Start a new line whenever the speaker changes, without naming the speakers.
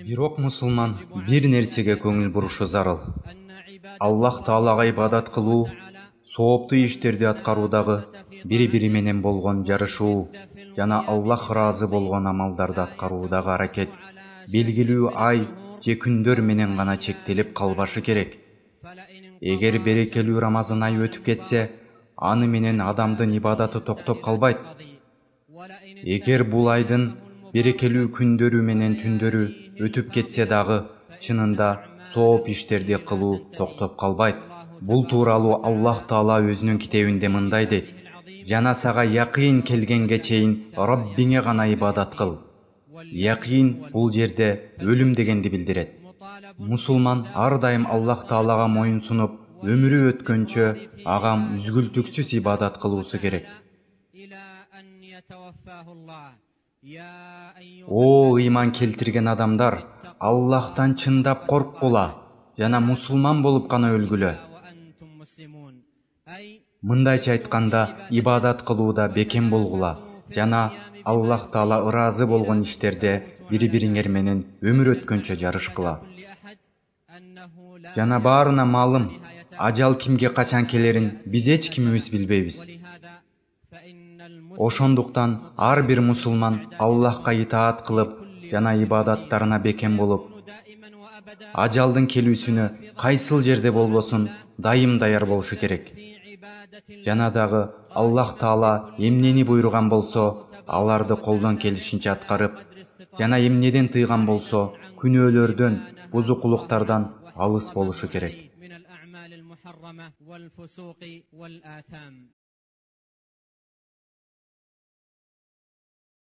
Бирок мусулман бир нерсеге көңүл бурушу зарыл. Аллах Таалага ибадат кылуу, сооптуу иштерди аткаруудагы бири-бири менен болгон жарышуу жана Аллах ыраазы болгон амалдарды аткаруудагы аракет белгилүү ай же күндөр менен гана чектелип калбашы керек. Эгер берекелүү Рамазан айы өтүп кетсе, аны менен адамдын ибадаты токтоп калбайт. Эгер бул айдын берекелүү күндөрү менен түндөрү өтүп кетсе дагы, чынында сооп иштерди кылуу токтоп калбайт. Бул тууралуу Аллах Таала өзүнүн китебинде мындай дейт: "Жана сага якын келгенге чейин Раббиңе гана ибадат кыл". Якын бул жерде өлүм дегенди билдирет. Мусулман ар дайым Аллах Таалага моюн сунуп, өмүрү өткөнчө ага үзгүлтүксүз ибадат кылуусу керек. О ыйман келтирген адамдар, Аллахтан чындап корккула жана мусулман болуп гана өлгүлө. Мындайча айтканда, ибадат кылууда бекем болгула жана Аллах Таала ыраазы болгон иштерде бири-бириңер менен өмүр өткөнчө жарышкыла. Жана баарына маалым, ажал кимге качан келерин биз эч кимибиз билбейбиз. Ошондуктан ар бир мусулман Аллахка итаат кылып жана ибадаттарына бекем болуп, ажалдын келүүсүнө кайсыл жерде болбосун дайым даяр болушу керек. Жана дагы Аллах Таала эмнени буйруган болсо, аларды колдон келишинче аткарып, жана эмнеден тыйган болсо, күнөөлөрдөн, бузукулуктардан алыс болушу керек.